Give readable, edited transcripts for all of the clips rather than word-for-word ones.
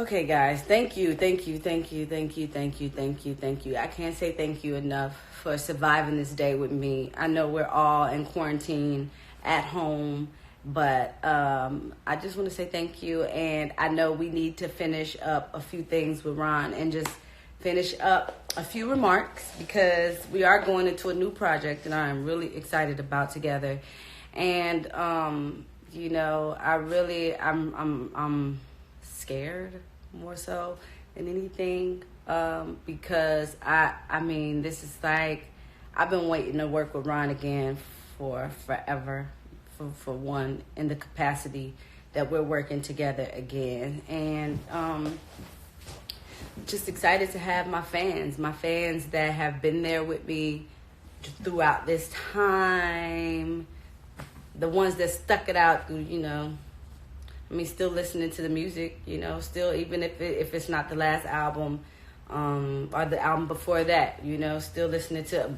Okay, guys, thank you, thank you, thank you, thank you, thank you, thank you, thank you. I can't say thank you enough for surviving this day with me. I know we're all in quarantine at home, but I just want to say thank you. And I know we need to finish up a few things with Ron and just finish up a few remarks because we are going into a new project and I'm really excited about together. And you know, I'm scared more so than anything because I mean, this is like I've been waiting to work with Ron again for forever, for one, in the capacity that we're working together again. And just excited to have my fans that have been there with me throughout this time, the ones that stuck it out through, you know, I mean, still listening to the music, you know, still, even if it's not the last album or the album before that, you know, still listening to.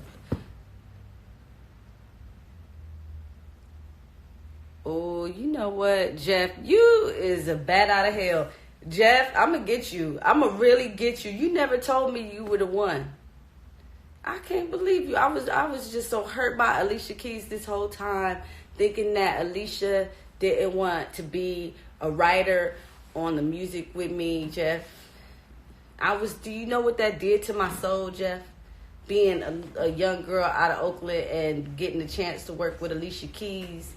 Oh, you know what, Jeff? You is a bat out of hell. Jeff, I'm going to get you. I'm going to really get you. You never told me you were the one. I can't believe you. I was just so hurt by Alicia Keys this whole time, thinking that Alicia didn't want to be a writer on the music with me, Jeff. Do you know what that did to my soul, Jeff? Being a young girl out of Oakland and getting the chance to work with Alicia Keys,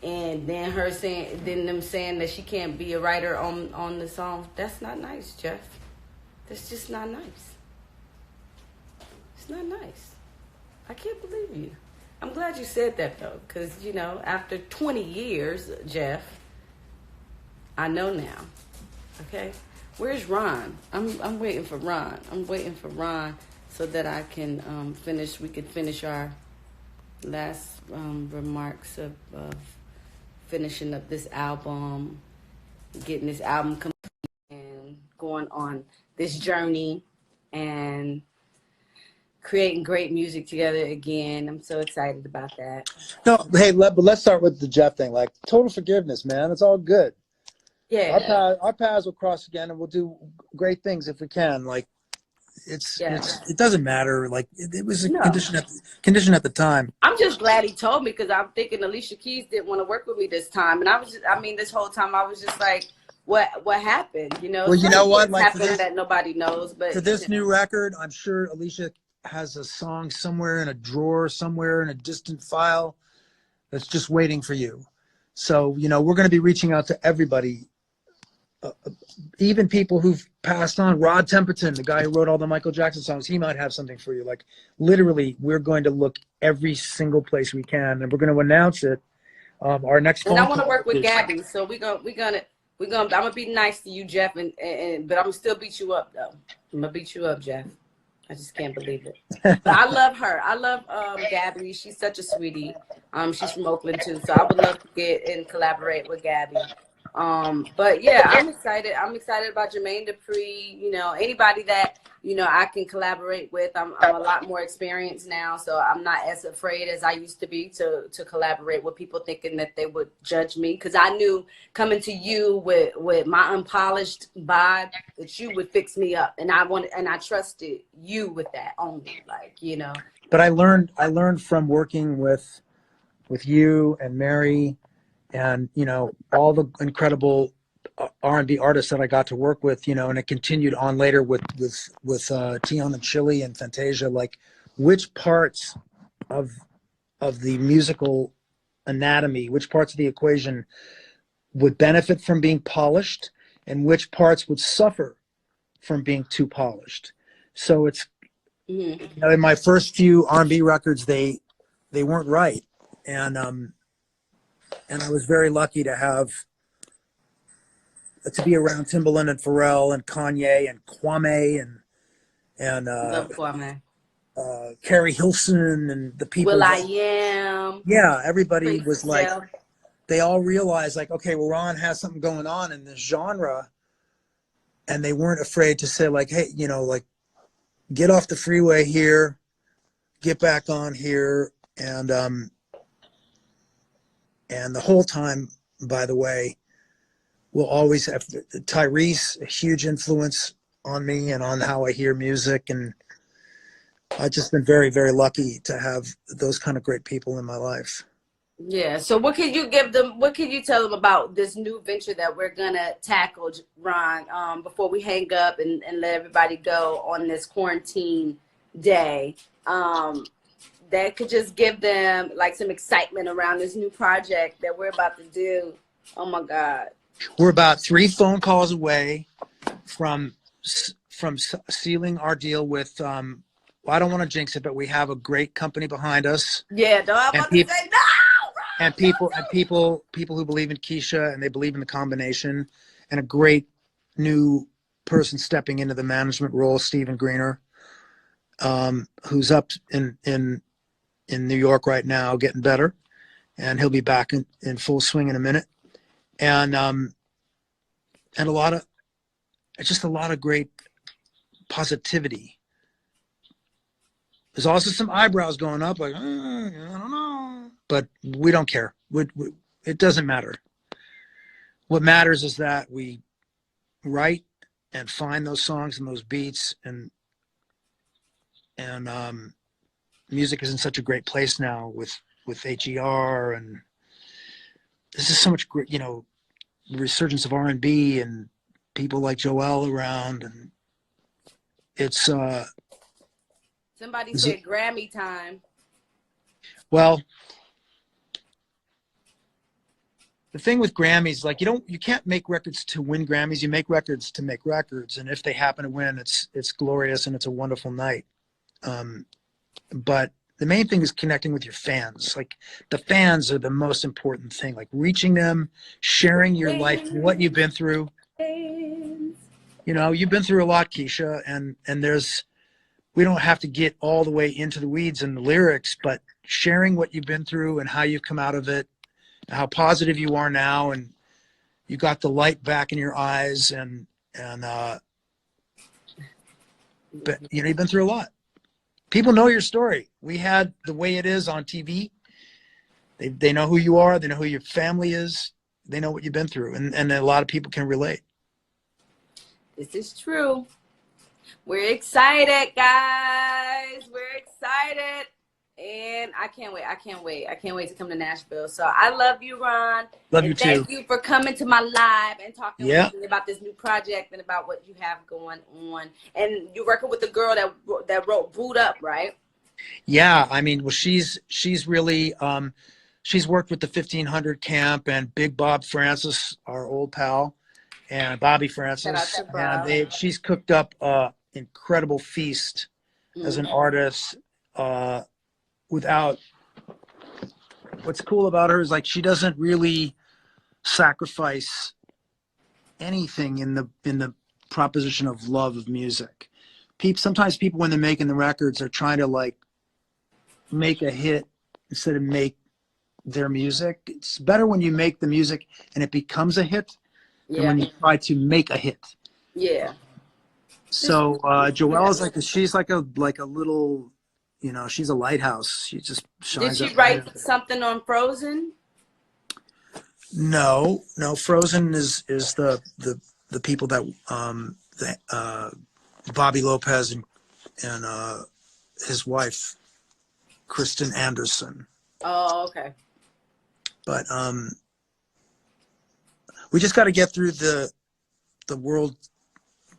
and then them saying that she can't be a writer on the song. That's not nice, Jeff. That's just not nice. It's not nice. I can't believe you. I'm glad you said that, though, because, you know, after 20 years, Jeff, I know now. Okay? Where's Ron? I'm waiting for Ron. I'm waiting for Ron so that I can we can finish our last remarks of finishing up this album, getting this album complete, and going on this journey and creating great music together again. I'm so excited about that. No, hey, but let's start with the Jeff thing. Like, total forgiveness, man. It's all good. Yeah. Our paths will cross again, and we'll do great things if we can. Like, it doesn't matter. Like, it was a condition at the time. I'm just glad he told me, because I'm thinking Alicia Keys didn't want to work with me this time, and this whole time I was just like, what happened? You know, well, you know what? Like, happened that nobody knows. But for this new record, I'm sure Alicia has a song somewhere in a drawer, somewhere in a distant file that's just waiting for you. So, you know, we're going to be reaching out to everybody, even people who've passed on. Rod Temperton, the guy who wrote all the Michael Jackson songs, he might have something for you. Like, literally, we're going to look every single place we can, and we're going to announce it. Our next phone call. I want to work with Gabby, so I'm gonna be nice to you, Jeff, but I'm gonna still beat you up, though. I'm gonna beat you up, Jeff. I just can't believe it. But I love her. I love Gabby. She's such a sweetie. She's from Oakland too, so I would love to get and collaborate with Gabby. But yeah, I'm excited. I'm excited about Jermaine Dupri. You know, anybody that, you know, I can collaborate with. I'm a lot more experienced now, so I'm not as afraid as I used to be to collaborate with people thinking that they would judge me, because I knew coming to you with my unpolished vibe that you would fix me up, and I trusted you with that only, like, you know. But I learned from working with you and Mary, and, you know, all the incredible R&B artists that I got to work with, you know, and it continued on later with Tion and Chili and Fantasia, like, which parts of the musical anatomy, which parts of the equation would benefit from being polished and which parts would suffer from being too polished. So it's, you know, in my first few R&B records, they weren't right. And I was very lucky to be around Timbaland and Pharrell and Kanye and Kwame and Love Kwame. Carrie Hilson and the people. will.i.am. Yeah, everybody was like, Yourself. they all realized, like, okay, well, Ron has something going on in this genre, and they weren't afraid to say, like, hey, you know, like, get off the freeway here, get back on here, and the whole time, by the way, will always have Tyrese, a huge influence on me and on how I hear music. And I've just been very, very lucky to have those kind of great people in my life. Yeah. So what can you give them? What can you tell them about this new venture that we're gonna tackle, Ron? Before we hang up and let everybody go on this quarantine day, that could just give them like some excitement around this new project that we're about to do. Oh my God. We're about 3 phone calls away from sealing our deal with. Well, I don't want to jinx it, but we have a great company behind us. Yeah. Don't I'm about to say no. And people who believe in Keyshia and they believe in the combination, and a great new person stepping into the management role, Stephen Greener, who's up in New York right now, getting better, and he'll be back in full swing in a minute. And a lot of great positivity. There's also some eyebrows going up, like I don't know, but we don't care. It doesn't matter. What matters is that we write and find those songs and those beats, and music is in such a great place now with HER, and this is so much great, resurgence of R&B and people like Joel around, and it's somebody said Grammy time. Well, the thing with Grammys, like you can't make records to win Grammys. You make records to make records, and if they happen to win, it's glorious and it's a wonderful night. But the main thing is connecting with your fans. Like the fans are the most important thing. Like reaching them, sharing your life, what you've been through. You've been through a lot, Keyshia, and we don't have to get all the way into the weeds and the lyrics, but sharing what you've been through and how you've come out of it, how positive you are now, and you got the light back in your eyes, but you've been through a lot. People know your story. We had The Way It Is on TV. They know who you are. They know who your family is. They know what you've been through, and a lot of people can relate. This is true. We're excited, guys. We're excited. And I can't wait. I can't wait to come to Nashville. So I love you, Ron. Love you too. Thank you for coming to my live and talking with me about this new project and about what you have going on. And you're working with the girl that wrote Boot Up, right? Yeah. I mean, well, she's really, she's worked with the 1500 camp and Big Bob Francis, our old pal, and Bobby Francis. And she's cooked up an incredible feast as an artist. What's cool about her is like she doesn't really sacrifice anything in the proposition of love of music. Sometimes people, when they're making the records, are trying to like make a hit instead of make their music. It's better when you make the music and it becomes a hit than when you try to make a hit. Yeah. So Joelle is she's like a little, she's a lighthouse. She just shines. Did she write something on Frozen? No. Frozen is the people that Bobby Lopez and his wife Kristen Anderson. Oh, okay. But we just got to get through the world,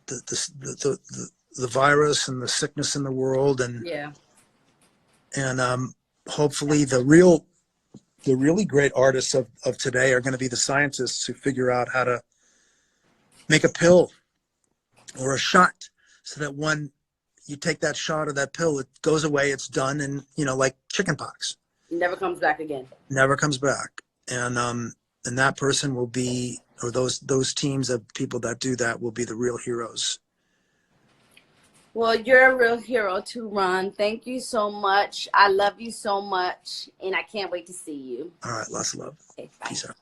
the virus and the sickness in the world, and hopefully the really great artists of today are going to be the scientists who figure out how to make a pill or a shot so that when you take that shot or that pill, it goes away, it's done, and like chickenpox. Never comes back again. Never comes back. And that person will be, or those teams of people that do that will be the real heroes. Well, you're a real hero too, Ron. Thank you so much. I love you so much, and I can't wait to see you. All right, lots of love. Okay, bye. Peace out.